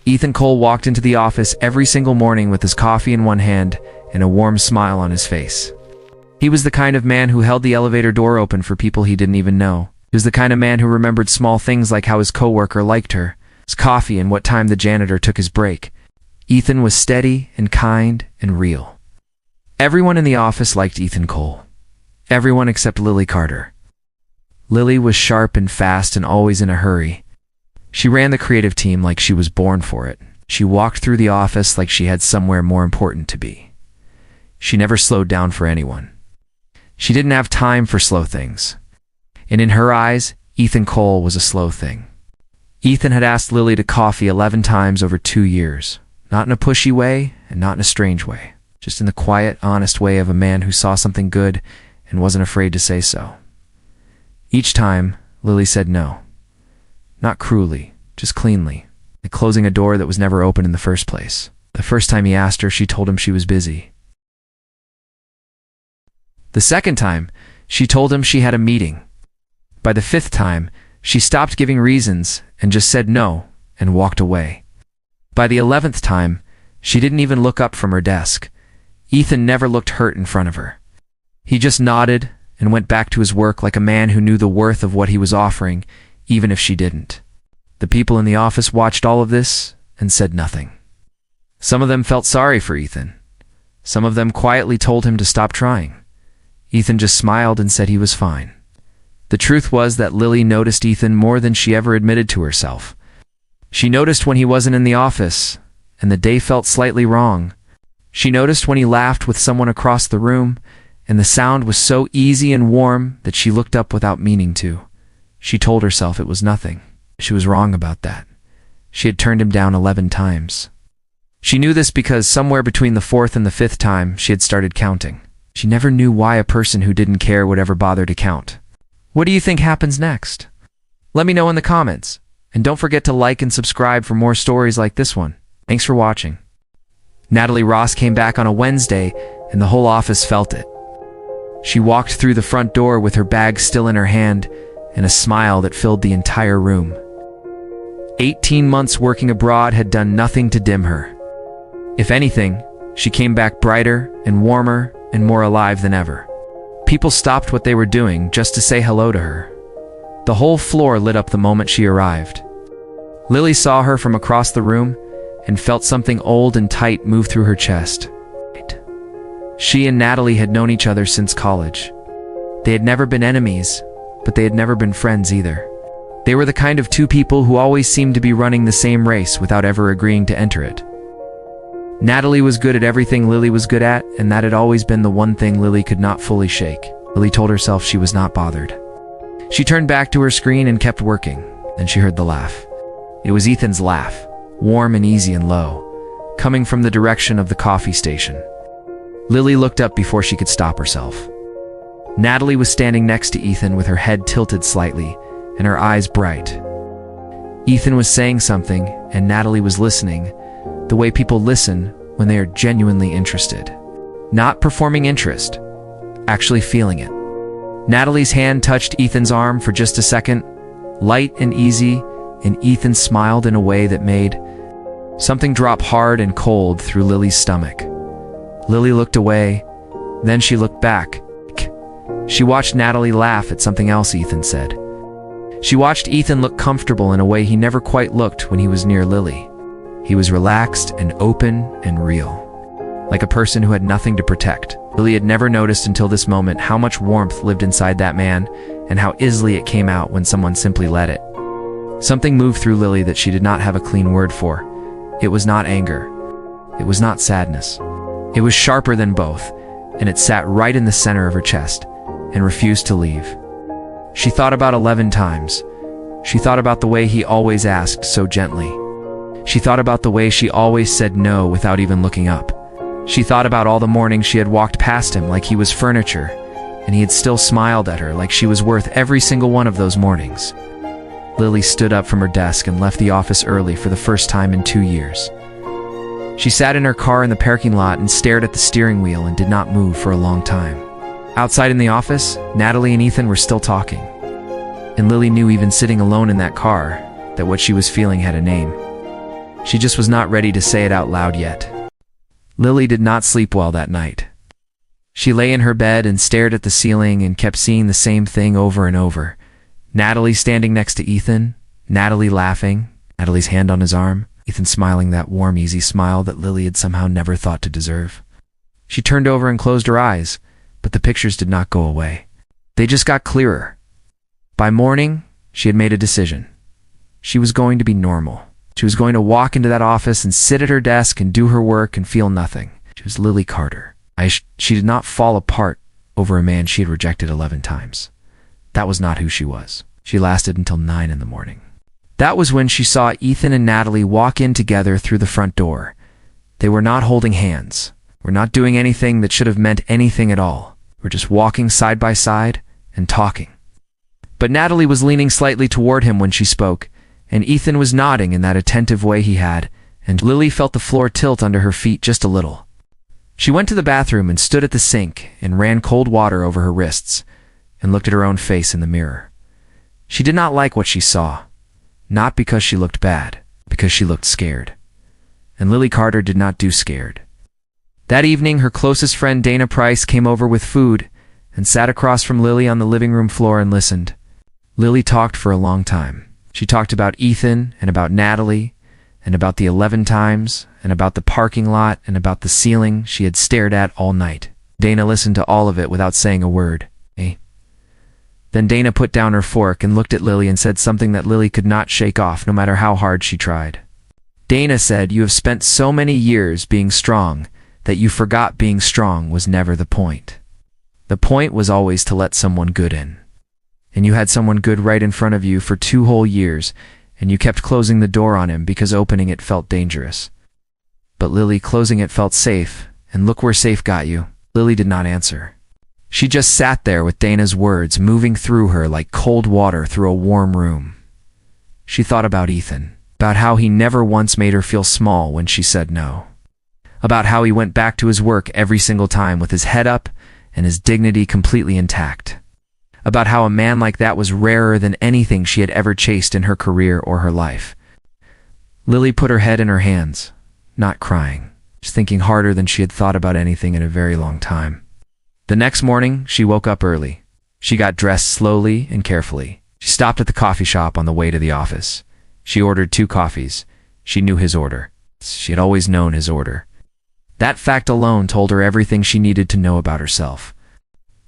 Ethan Cole walked into the office every single morning with his coffee in one hand and a warm smile on his face. He was the kind of man who held the elevator door open for people he didn't even know. He was the kind of man who remembered small things like how his coworker liked her, his coffee, and what time the janitor took his break. Ethan was steady and kind and real. Everyone in the office liked Ethan Cole. Everyone except Lily Carter. Lily was sharp and fast and always in a hurry. She ran the creative team like she was born for it. She walked through the office like she had somewhere more important to be. She never slowed down for anyone. She didn't have time for slow things. And in her eyes, Ethan Cole was a slow thing. Ethan had asked Lily to coffee 11 times over 2 years. Not in a pushy way and not in a strange way. Just in the quiet, honest way of a man who saw something good and wasn't afraid to say so. Each time, Lily said no. Not cruelly, just cleanly, like closing a door that was never open in the first place. The first time he asked her, she told him she was busy. The second time, she told him she had a meeting. By the 5th time, she stopped giving reasons and just said no and walked away. By the 11th time, she didn't even look up from her desk. Ethan never looked hurt in front of her. He just nodded and went back to his work like a man who knew the worth of what he was offering, even if she didn't. The people in the office watched all of this and said nothing. Some of them felt sorry for Ethan. Some of them quietly told him to stop trying. Ethan just smiled and said he was fine. The truth was that Lily noticed Ethan more than she ever admitted to herself. She noticed when he wasn't in the office, and the day felt slightly wrong. She noticed when he laughed with someone across the room, and the sound was so easy and warm that she looked up without meaning to. She told herself it was nothing. She was wrong about that. She had turned him down 11 times. She knew this because somewhere between the 4th and the 5th time, she had started counting. She never knew why a person who didn't care would ever bother to count. What do you think happens next? Let me know in the comments. And don't forget to like and subscribe for more stories like this one. Thanks for watching. Natalie Ross came back on a Wednesday, and the whole office felt it. She walked through the front door with her bag still in her hand and a smile that filled the entire room. 18 months working abroad had done nothing to dim her. If anything, she came back brighter and warmer and more alive than ever. People stopped what they were doing just to say hello to her. The whole floor lit up the moment she arrived. Lily saw her from across the room and felt something old and tight move through her chest. She and Natalie had known each other since college. They had never been enemies, but they had never been friends either. They were the kind of two people who always seemed to be running the same race without ever agreeing to enter it. Natalie was good at everything Lily was good at, and that had always been the one thing Lily could not fully shake. Lily told herself she was not bothered. She turned back to her screen and kept working. Then she heard the laugh. It was Ethan's laugh, warm and easy and low, coming from the direction of the coffee station. Lily looked up before she could stop herself. Natalie was standing next to Ethan with her head tilted slightly and her eyes bright. Ethan was saying something and Natalie was listening, the way people listen when they are genuinely interested. Not performing interest, actually feeling it. Natalie's hand touched Ethan's arm for just a second, light and easy, and Ethan smiled in a way that made something drop hard and cold through Lily's stomach. Lily looked away, then she looked back. She watched Natalie laugh at something else Ethan said. She watched Ethan look comfortable in a way he never quite looked when he was near Lily. He was relaxed and open and real, like a person who had nothing to protect. Lily had never noticed until this moment how much warmth lived inside that man and how easily it came out when someone simply let it. Something moved through Lily that she did not have a clean word for. It was not anger. It was not sadness. It was sharper than both, and it sat right in the center of her chest and refused to leave. She thought about 11 times. She thought about the way he always asked so gently. She thought about the way she always said no without even looking up. She thought about all the mornings she had walked past him like he was furniture, and he had still smiled at her like she was worth every single one of those mornings. Lily stood up from her desk and left the office early for the first time in 2 years. She sat in her car in the parking lot and stared at the steering wheel and did not move for a long time. Outside in the office, Natalie and Ethan were still talking. And Lily knew even sitting alone in that car that what she was feeling had a name. She just was not ready to say it out loud yet. Lily did not sleep well that night. She lay in her bed and stared at the ceiling and kept seeing the same thing over and over. Natalie standing next to Ethan, Natalie laughing, Natalie's hand on his arm, Ethan smiling that warm, easy smile that Lily had somehow never thought to deserve. She turned over and closed her eyes, but the pictures did not go away. They just got clearer. By morning, she had made a decision. She was going to be normal. She was going to walk into that office and sit at her desk and do her work and feel nothing. She was Lily Carter. She did not fall apart over a man she had rejected 11 times. That was not who she was. She lasted until 9 in the morning. That was when she saw Ethan and Natalie walk in together through the front door. They were not holding hands. Were not doing anything that should have meant anything at all. Were just walking side by side and talking. But Natalie was leaning slightly toward him when she spoke, and Ethan was nodding in that attentive way he had, and Lily felt the floor tilt under her feet just a little. She went to the bathroom and stood at the sink and ran cold water over her wrists and looked at her own face in the mirror. She did not like what she saw, not because she looked bad, because she looked scared. And Lily Carter did not do scared. That evening, her closest friend Dana Price came over with food and sat across from Lily on the living room floor and listened. Lily talked for a long time. She talked about Ethan and about Natalie and about the 11 times and about the parking lot and about the ceiling she had stared at all night. Dana listened to all of it without saying a word. Then Dana put down her fork and looked at Lily and said something that Lily could not shake off no matter how hard she tried. Dana said, "You have spent so many years being strong that you forgot being strong was never the point. The point was always to let someone good in. And you had someone good right in front of you for 2 whole years, and you kept closing the door on him because opening it felt dangerous. But Lily, closing it felt safe, and look where safe got you." Lily did not answer. She just sat there with Dana's words moving through her like cold water through a warm room. She thought about Ethan, about how he never once made her feel small when she said no, about how he went back to his work every single time with his head up and his dignity completely intact, about how a man like that was rarer than anything she had ever chased in her career or her life. Lily put her head in her hands, not crying, just thinking harder than she had thought about anything in a very long time. The next morning, she woke up early. She got dressed slowly and carefully. She stopped at the coffee shop on the way to the office. She ordered 2 coffees. She knew his order. She had always known his order. That fact alone told her everything she needed to know about herself.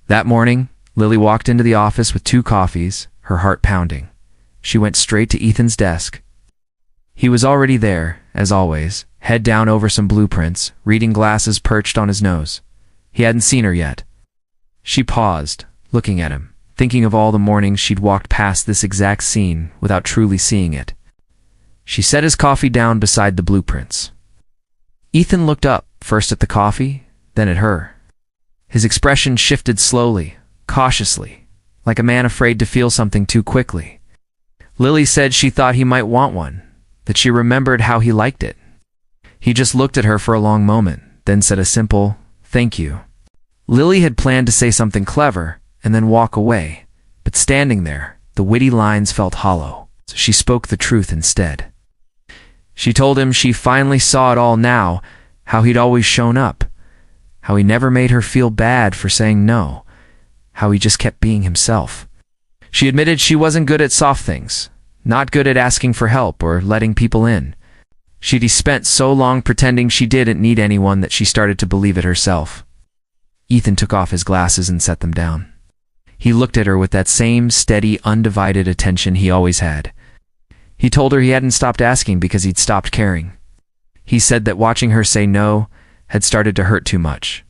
That morning, Lily walked into the office with 2 coffees, her heart pounding. She went straight to Ethan's desk. He was already there, as always, head down over some blueprints, reading glasses perched on his nose. He hadn't seen her yet. She paused, looking at him, thinking of all the mornings she'd walked past this exact scene without truly seeing it. She set his coffee down beside the blueprints. Ethan looked up, first at the coffee, then at her. His expression shifted slowly, cautiously, like a man afraid to feel something too quickly. Lily said she thought he might want one, that she remembered how he liked it. He just looked at her for a long moment, then said a simple, "Thank you." Lily had planned to say something clever and then walk away, but standing there, the witty lines felt hollow, so she spoke the truth instead. She told him she finally saw it all now, how he'd always shown up, how he never made her feel bad for saying no, how he just kept being himself. She admitted she wasn't good at soft things, not good at asking for help or letting people in. She'd spent so long pretending she didn't need anyone that she started to believe it herself. Ethan took off his glasses and set them down. He looked at her with that same steady, undivided attention he always had. He told her he hadn't stopped asking because he'd stopped caring. He said that watching her say no had started to hurt too much.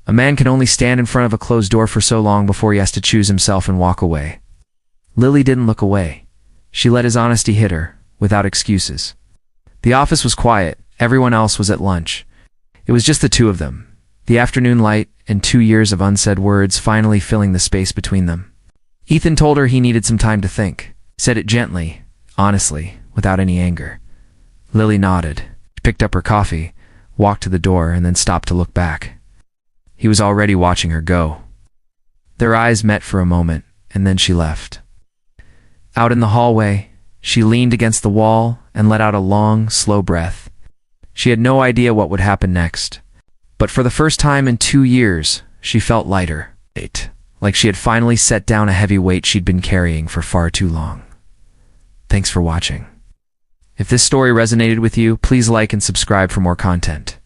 A man can only stand in front of a closed door for so long before he has to choose himself and walk away. Lily didn't look away. She let his honesty hit her, without excuses. The office was quiet. Everyone else was at lunch. It was just the 2 of them. The afternoon light and 2 years of unsaid words finally filling the space between them. Ethan told her he needed some time to think. Said it gently, honestly, without any anger. Lily nodded. She picked up her coffee, walked to the door, and then stopped to look back. He was already watching her go. Their eyes met for a moment, and then she left. Out in the hallway, She leaned against the wall and let out a long, slow breath. She had no idea what would happen next. But for the first time in 2 years, she felt lighter. Like she had finally set down a heavy weight she'd been carrying for far too long. Thanks for watching. If this story resonated with you, please like and subscribe for more content.